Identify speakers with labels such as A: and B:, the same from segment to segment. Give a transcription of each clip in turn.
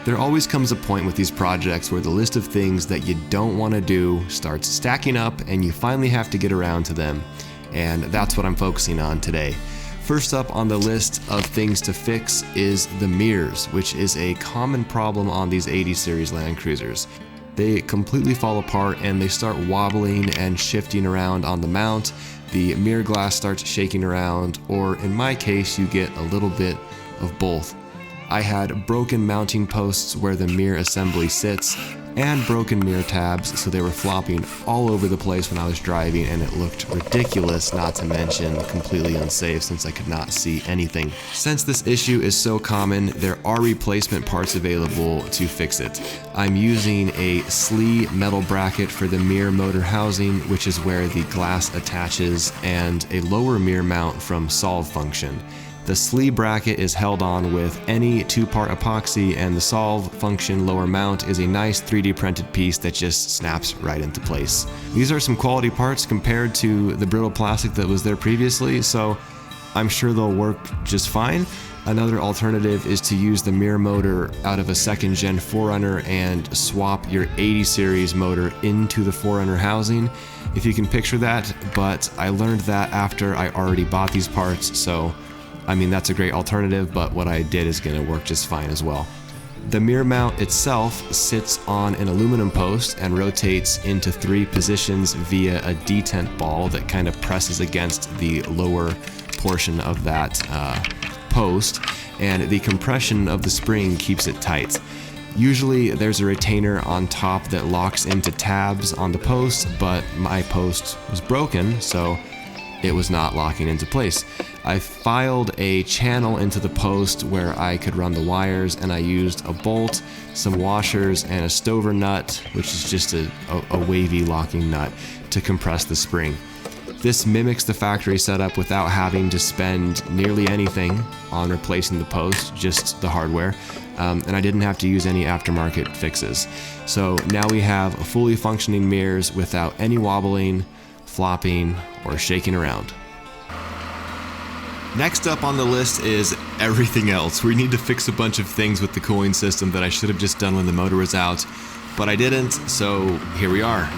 A: There always comes a point with these projects where the list of things that you don't want to do starts stacking up and you finally have to get around to them. And that's what I'm focusing on today. First up on the list of things to fix is the mirrors, which is a common problem on these 80 series Land Cruisers. They completely fall apart and they start wobbling and shifting around on the mount. The mirror glass starts shaking around, or in my case, you get a little bit of both. I had broken mounting posts where the mirror assembly sits and broken mirror tabs, so they were flopping all over the place when I was driving, and it looked ridiculous, not to mention completely unsafe since I could not see anything. Since this issue is so common, there are replacement parts available to fix it. I'm using a SLE metal bracket for the mirror motor housing, which is where the glass attaches, and a lower mirror mount from Solve Function. The SLE bracket is held on with any 2-part epoxy, and the Solve Function lower mount is a nice 3D printed piece that just snaps right into place. These are some quality parts compared to the brittle plastic that was there previously, so I'm sure they'll work just fine. Another alternative is to use the mirror motor out of a 2nd gen 4Runner and swap your 80 series motor into the 4Runner housing, if you can picture that, but I learned that after I already bought these parts, so I mean, that's a great alternative, but what I did is going to work just fine as well. The mirror mount itself sits on an aluminum post and rotates into 3 positions via a detent ball that kind of presses against the lower portion of that post, and the compression of the spring keeps it tight. Usually there's a retainer on top that locks into tabs on the post, but my post was broken, so it was not locking into place. I filed a channel into the post where I could run the wires, and I used a bolt, some washers, and a stover nut, which is just a wavy locking nut, to compress the spring. This mimics the factory setup without having to spend nearly anything on replacing the post, just the hardware, and I didn't have to use any aftermarket fixes. So now we have fully functioning mirrors without any wobbling, flopping, or shaking around. Next up on the list is everything else. We need to fix a bunch of things with the cooling system that I should have just done when the motor was out, but I didn't, so here we are.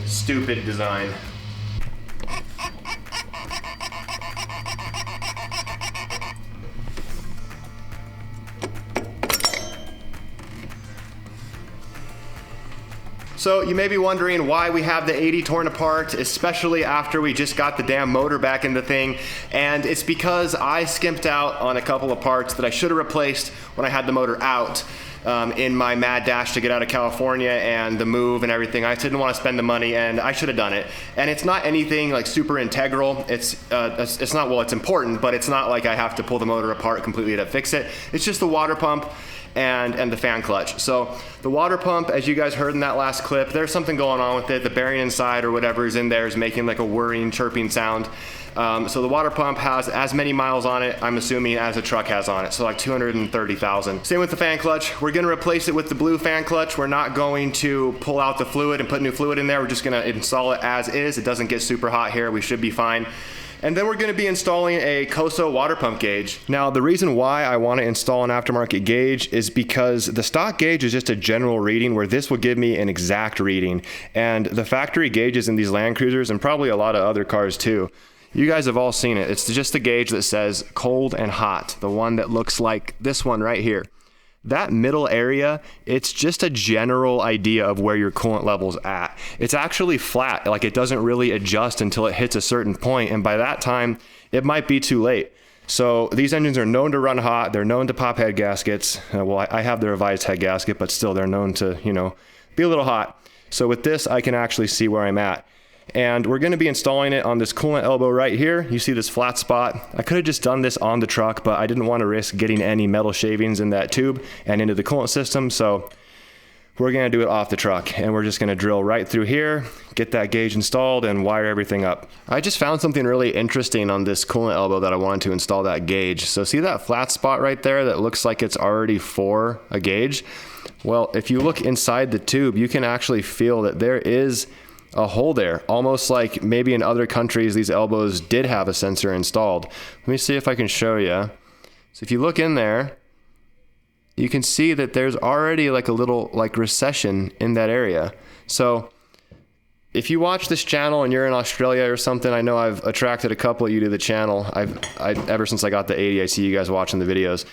A: Stupid design. So you may be wondering why we have the 80 torn apart, especially after we just got the damn motor back in the thing, and it's because I skimped out on a couple of parts that I should have replaced when I had the motor out. in my mad dash to get out of California and the move and everything. I didn't want to spend the money, and I should have done it. And it's not anything like super integral. It's not, well, it's important, but it's not like I have to pull the motor apart completely to fix it. It's just the water pump and the fan clutch. So the water pump, as you guys heard in that last clip, there's something going on with it. The bearing inside or whatever is in there is making like a whirring, chirping sound. So the water pump has as many miles on it, I'm assuming, as a truck has on it. So like 230,000. Same with the fan clutch. We're gonna replace it with the blue fan clutch. We're not going to pull out the fluid and put new fluid in there. We're just gonna install it as is. It doesn't get super hot here. We should be fine. And then we're gonna be installing a Koso water pump gauge. Now, the reason why I wanna install an aftermarket gauge is because the stock gauge is just a general reading, where this will give me an exact reading. And the factory gauges in these landcruisers, and probably a lot of other cars too, you guys have all seen it. It's just the gauge that says cold and hot, the one that looks like this one right here. That middle area, it's just a general idea of where your coolant level's at. It's actually flat, like it doesn't really adjust until it hits a certain point, and by that time, it might be too late. So these engines are known to run hot, they're known to pop head gaskets. Well, I have the revised head gasket, but still they're known to, be a little hot. So with this, I can actually see where I'm at. And we're gonna be installing it on this coolant elbow right here. You see this flat spot. I could have just done this on the truck, but I didn't want to risk getting any metal shavings in that tube and into the coolant system, so we're gonna do it off the truck, and we're just gonna drill right through here, get that gauge installed, and wire everything up. I just found something really interesting on this coolant elbow that I wanted to install that gauge. So see that flat spot right there that looks like it's already for a gauge? Well, if you look inside the tube, you can actually feel that there is a hole there, almost like maybe in other countries these elbows did have a sensor installed. Let me see if I can show you. So if you look in there, you can see that there's already like a little like recession in that area. So if you watch this channel and you're in Australia or something, I know I've attracted a couple of you to the channel. Ever since I got the 80, I see you guys watching the videos.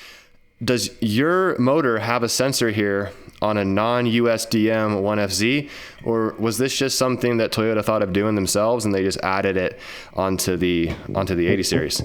A: Does your motor have a sensor here on a non-USDM 1FZ, or was this just something that Toyota thought of doing themselves and they just added it onto the 80 series?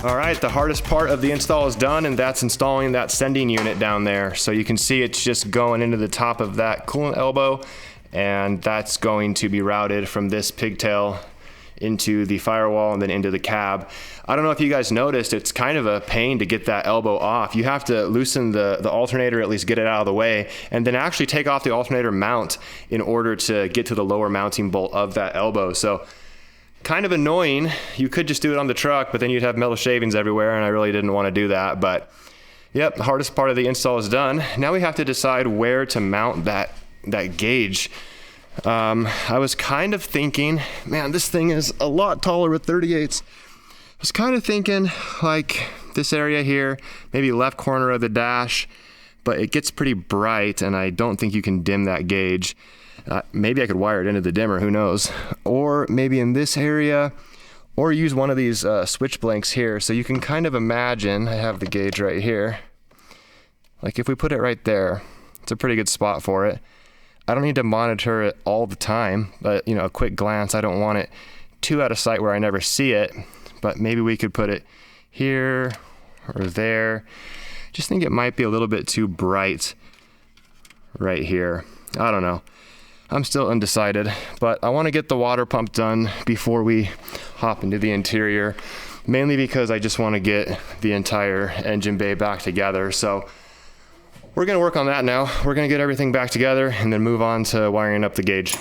A: All right, the hardest part of the install is done, and that's installing that sending unit down there. So you can see it's just going into the top of that coolant elbow, and that's going to be routed from this pigtail into the firewall and then into the cab. I don't know if you guys noticed, it's kind of a pain to get that elbow off. You have to loosen the alternator, at least get it out of the way, and then actually take off the alternator mount in order to get to the lower mounting bolt of that elbow. So kind of annoying. You could just do it on the truck, but then you'd have metal shavings everywhere, and I really didn't want to do that. But yep, the hardest part of the install is done. Now we have to decide where to mount that gauge. I was kind of thinking, man, this thing is a lot taller with 38s. I was kind of thinking like this area here, maybe left corner of the dash, but it gets pretty bright, and I don't think you can dim that gauge. Maybe I could wire it into the dimmer, who knows? Or maybe in this area, or use one of these switch blanks here. So you can kind of imagine, I have the gauge right here. Like if we put it right there, it's a pretty good spot for it. I don't need to monitor it all the time, but a quick glance, I don't want it too out of sight where I never see it, but maybe we could put it here or there. Just think it might be a little bit too bright right here. I don't know. I'm still undecided, but I want to get the water pump done before we hop into the interior, mainly because I just want to get the entire engine bay back together. So we're going to work on that now. We're going to get everything back together and then move on to wiring up the gauge.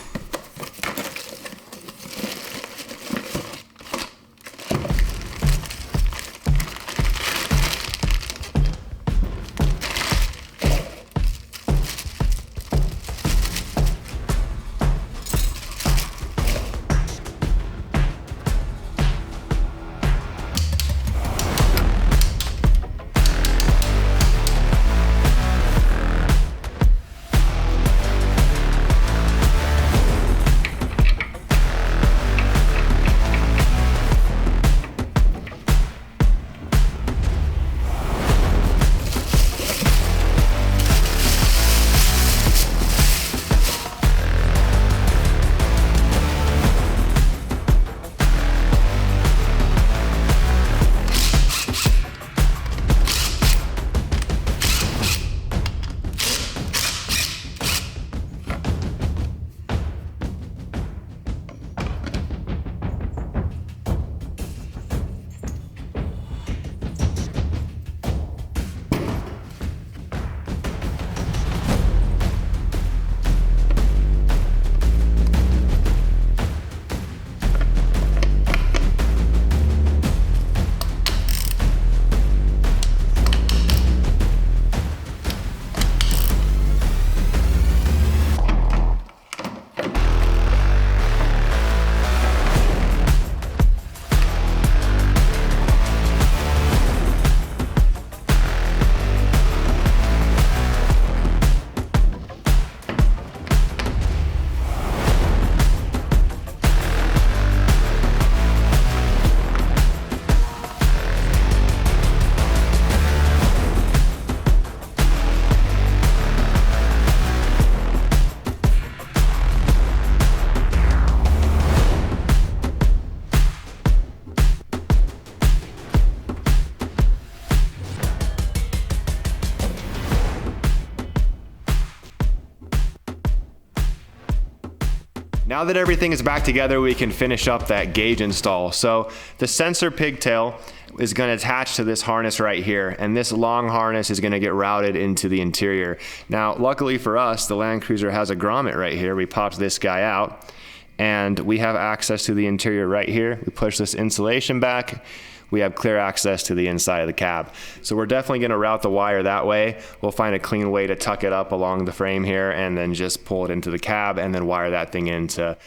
A: Now that everything is back together, we can finish up that gauge install. So the sensor pigtail is going to attach to this harness right here, and this long harness is going to get routed into the interior. Now, luckily for us, the landcruiser has a grommet right here. We popped this guy out, and we have access to the interior right here. We push this insulation back. We have clear access to the inside of the cab. So we're definitely going to route the wire that way. We'll find a clean way to tuck it up along the frame here and then just pull it into the cab and then wire that thing into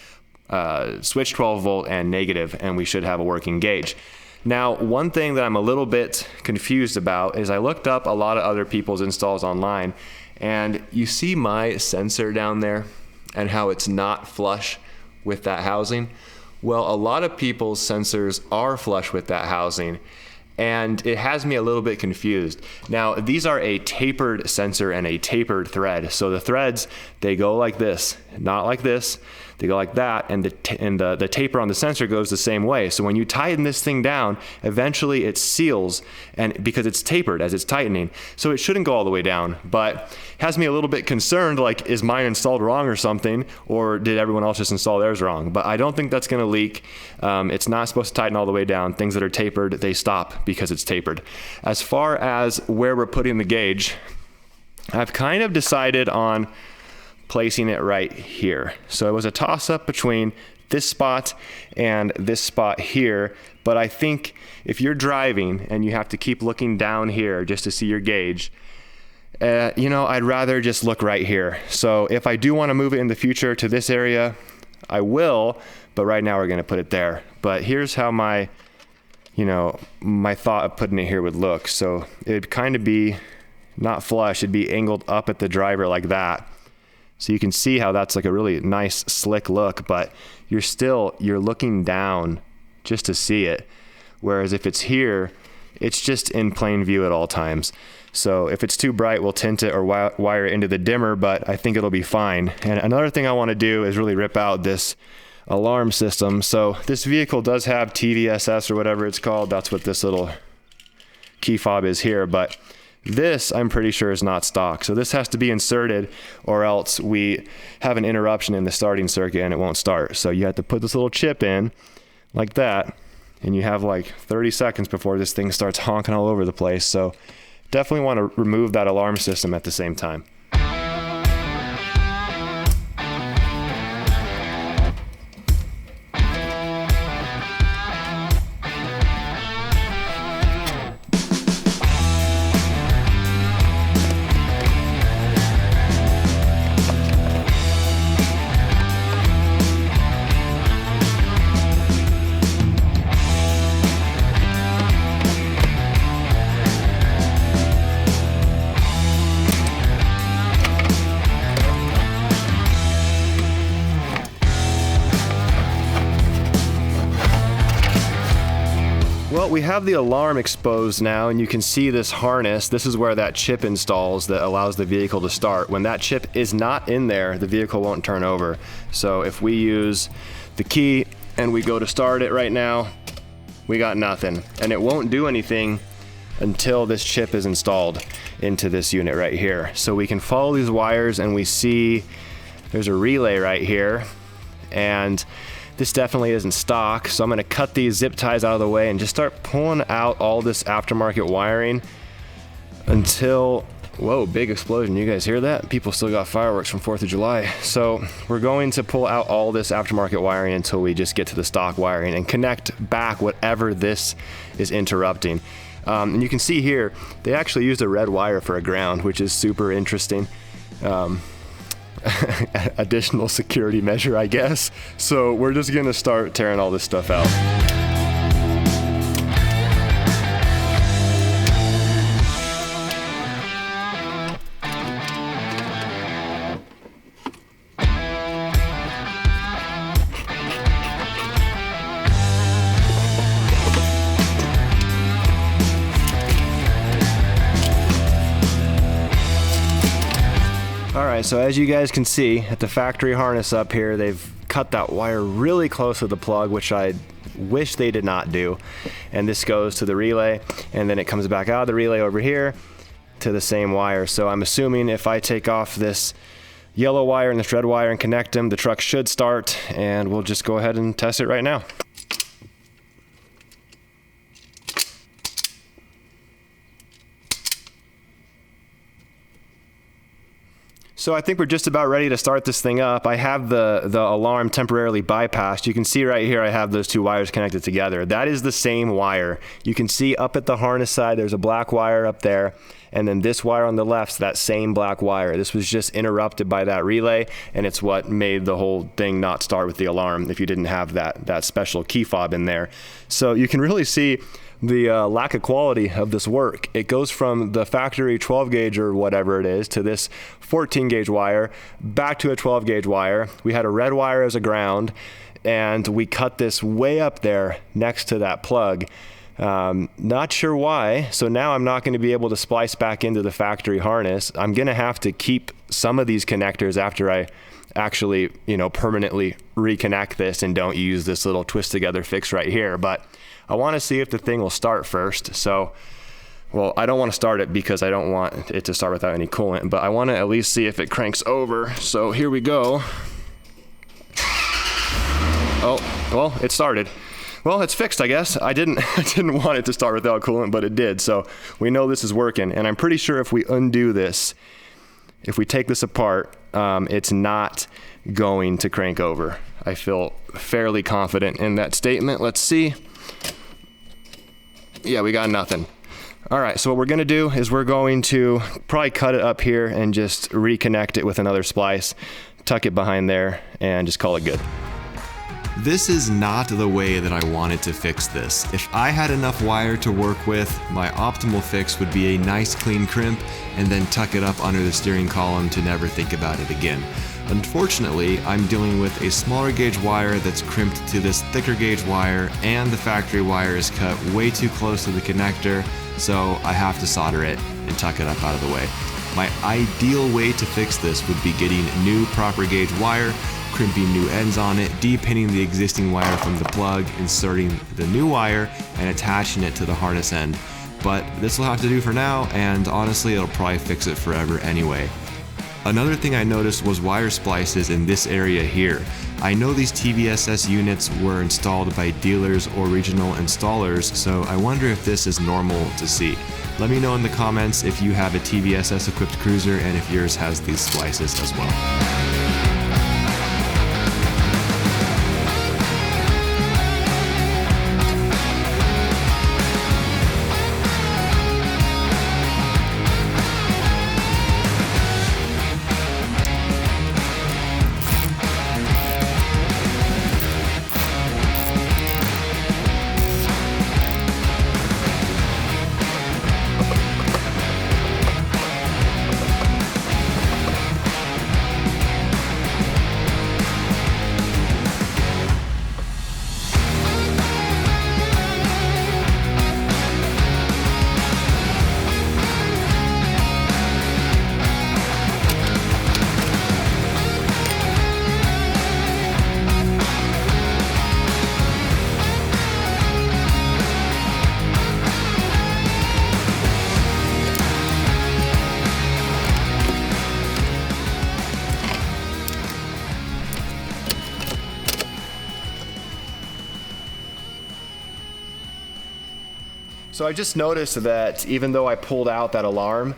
A: switch 12 volt and negative, and we should have a working gauge. Now, one thing that I'm a little bit confused about is I looked up a lot of other people's installs online, and you see my sensor down there and how it's not flush with that housing. Well, a lot of people's sensors are flush with that housing, and it has me a little bit confused. Now, these are a tapered sensor and a tapered thread. So the threads, they go like this, not like this. They go like that, and the taper on the sensor goes the same way. So when you tighten this thing down, eventually it seals, and because it's tapered as it's tightening. So it shouldn't go all the way down, but it has me a little bit concerned, like, is mine installed wrong or something, or did everyone else just install theirs wrong? But I don't think that's gonna leak. It's not supposed to tighten all the way down. Things that are tapered, they stop because it's tapered. As far as where we're putting the gauge, I've kind of decided on placing it right here. So it was a toss-up between this spot and this spot here, but I think if you're driving and you have to keep looking down here just to see your gauge, you know, I'd rather just look right here. So if I do want to move it in the future to this area, I will, but right now we're going to put it there. But here's how my thought of putting it here would look. So it'd kind of be not flush, it'd be angled up at the driver like that. So you can see how that's like a really nice slick look, but you're looking down just to see it. Whereas if it's here, it's just in plain view at all times. So if it's too bright, we'll tint it or wire it into the dimmer, but I think it'll be fine. And another thing I want to do is really rip out this alarm system. So this vehicle does have TVSS or whatever it's called. That's what this little key fob is here, but this I'm pretty sure is not stock. So this has to be inserted, or else we have an interruption in the starting circuit and it won't start. So you have to put this little chip in like that, and you have like 30 seconds before this thing starts honking all over the place. So definitely want to remove that alarm system at the same time. Well, we have the alarm exposed now, and you can see this harness. This is where that chip installs that allows the vehicle to start. When that chip is not in there, the vehicle won't turn over. So if we use the key and we go to start it right now, we got nothing. And it won't do anything until this chip is installed into this unit right here. So we can follow these wires, and we see there's a relay right here, and this definitely isn't stock. So I'm gonna cut these zip ties out of the way and just start pulling out all this aftermarket wiring until, whoa, big explosion. You guys hear that? People still got fireworks from 4th of July. So we're going to pull out all this aftermarket wiring until we just get to the stock wiring and connect back whatever this is interrupting. And you can see here, they actually used a red wire for a ground, which is super interesting. Additional security measure, I guess. So we're just gonna start tearing all this stuff out. Alright, so as you guys can see at the factory harness up here, they've cut that wire really close to the plug, which I wish they did not do. And this goes to the relay, and then it comes back out of the relay over here to the same wire. So I'm assuming if I take off this yellow wire and this red wire and connect them, the truck should start, and we'll just go ahead and test it right now. So I think we're just about ready to start this thing up. I have the alarm temporarily bypassed. You can see right here I have those two wires connected together. That is the same wire. You can see up at the harness side there's a black wire up there, and then this wire on the left's that same black wire. This was just interrupted by that relay, and it's what made the whole thing not start with the alarm if you didn't have that special key fob in there. So you can really see the lack of quality of this work. It goes from the factory 12 gauge or whatever it is to this 14 gauge wire back to a 12 gauge wire. We had a red wire as a ground, and we cut this way up there next to that plug. Not sure why. So now I'm not going to be able to splice back into the factory harness. I'm going to have to keep some of these connectors after I actually, permanently reconnect this and don't use this little twist together fix right here. But I want to see if the thing will start first. So, well, I don't want to start it because I don't want it to start without any coolant, but I want to at least see if it cranks over. So here we go. Oh, well, it started. Well, it's fixed, I guess. I didn't want it to start without coolant, but it did. So we know this is working. And I'm pretty sure if we undo this, if we take this apart, it's not going to crank over. I feel fairly confident in that statement. Let's see. Yeah, we got nothing. All right, so what we're gonna do is we're going to probably cut it up here and just reconnect it with another splice, tuck it behind there, and just call it good.
B: This is not the way that I wanted to fix this. If I had enough wire to work with, my optimal fix would be a nice clean crimp and then tuck it up under the steering column to never think about it again. Unfortunately, I'm dealing with a smaller gauge wire that's crimped to this thicker gauge wire, and the factory wire is cut way too close to the connector, so I have to solder it and tuck it up out of the way. My ideal way to fix this would be getting new proper gauge wire, crimping new ends on it, depinning the existing wire from the plug, inserting the new wire, and attaching it to the harness end. but this will have to do for now, and honestly it'll probably fix it forever anyway. Another thing I noticed was wire splices in this area here. I know these TVSS units were installed by dealers or regional installers, so I wonder if this is normal to see. Let me know in the comments if you have a TVSS equipped cruiser and if yours has these splices as well.
A: So I just noticed that even though I pulled out that alarm,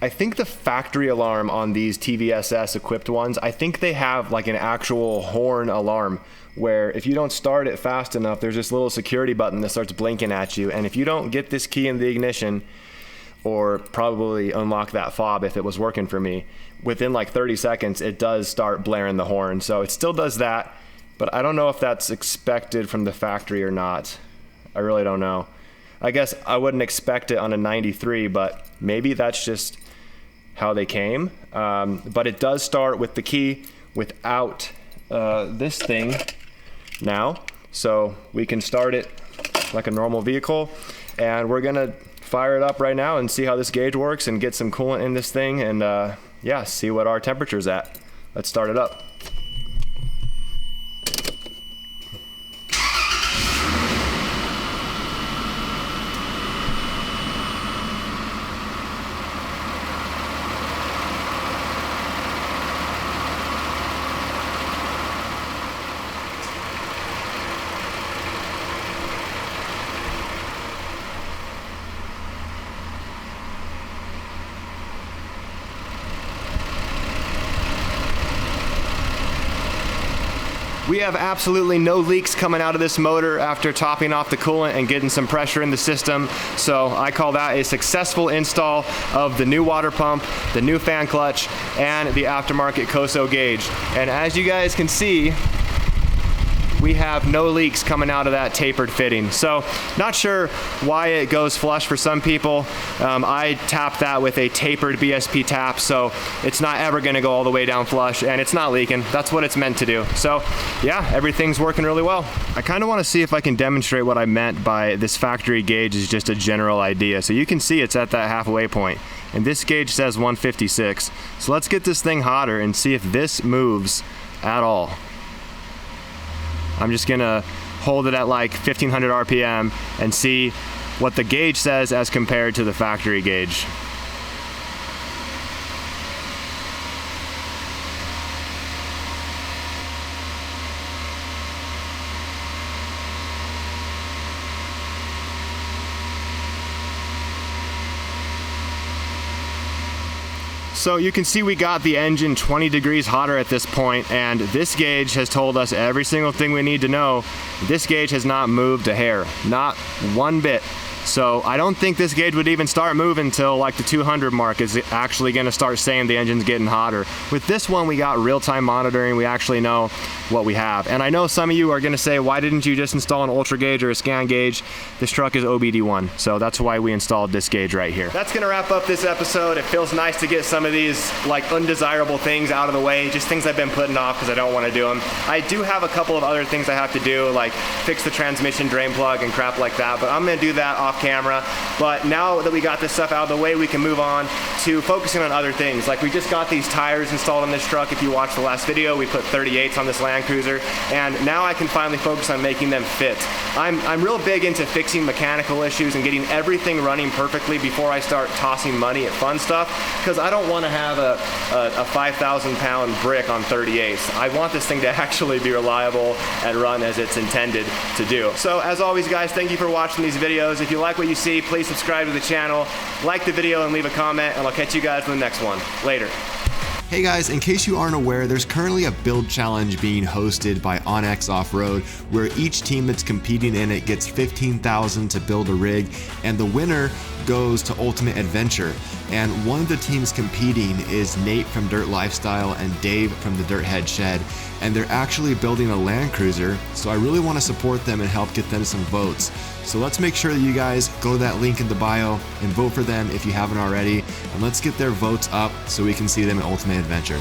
A: I think the factory alarm on these TVSS equipped ones, I think they have like an actual horn alarm where if you don't start it fast enough, there's this little security button that starts blinking at you. And if you don't get this key in the ignition, or probably unlock that fob if it was working for me, within like 30 seconds, it does start blaring the horn. So it still does that, but I don't know if that's expected from the factory or not. I really don't know. I guess I wouldn't expect it on a 93, but maybe that's just how they came. But it does start with the key without this thing now. So we can start it like a normal vehicle. And we're gonna fire it up right now and see how this gauge works and get some coolant in this thing and yeah, see what our temperature's at. Let's start it up. We have absolutely no leaks coming out of this motor after topping off the coolant and getting some pressure in the system. So I call that a successful install of the new water pump, the new fan clutch, and the aftermarket Koso gauge. And as you guys can see, we have no leaks coming out of that tapered fitting. So not sure why it goes flush for some people. I tap that with a tapered BSP tap, so it's not ever gonna go all the way down flush, and it's not leaking. That's what it's meant to do. So yeah, everything's working really well. I kinda wanna see if I can demonstrate what I meant by this factory gauge is just a general idea. So you can see it's at that halfway point, and this gauge says 156. So let's get this thing hotter and see if this moves at all. I'm just gonna hold it at like 1500 RPM and see what the gauge says as compared to the factory gauge. So you can see we got the engine 20 degrees hotter at this point, and this gauge has told us every single thing we need to know. This gauge has not moved a hair, not one bit. So I don't think this gauge would even start moving until like the 200 mark is actually gonna start saying the engine's getting hotter. With this one, we got real-time monitoring. We actually know what we have. And I know some of you are gonna say, why didn't you just install an ultra gauge or a scan gauge? This truck is OBD1, so that's why we installed this gauge right here. That's gonna wrap up this episode. It feels nice to get some of these like undesirable things out of the way, just things I've been putting off because I don't wanna do them. I do have a couple of other things I have to do, like fix the transmission drain plug and crap like that, but I'm gonna do that off
C: off camera. But now that we got this stuff out of the way, we can move on to focusing on other things. Like we just got these tires installed on this truck. If you watched the last video, we put 38s on this landcruiser, and now I can finally focus on making them fit. I'm real big into fixing mechanical issues and getting everything running perfectly before I start tossing money at fun stuff, because I don't want to have a 5,000 pound brick on 38s. I want this thing to actually be reliable and run as it's intended to do. So as always guys, thank you for watching these videos. If you like what you see, please subscribe to the channel, like the video, and leave a comment, and I'll catch you guys in the next one. Later.
B: Hey guys, in case you aren't aware, there's currently a build challenge being hosted by Onyx Off-Road where each team that's competing in it gets $15,000 to build a rig, and the winner goes to Ultimate Adventure. And one of the teams competing is Nate from Dirt Lifestyle and Dave from the Dirt Head Shed, and they're actually building a landcruiser, so I really want to support them and help get them some votes. So let's make sure that you guys go to that link in the bio and vote for them if you haven't already, and let's get their votes up so we can see them in Ultimate Adventure.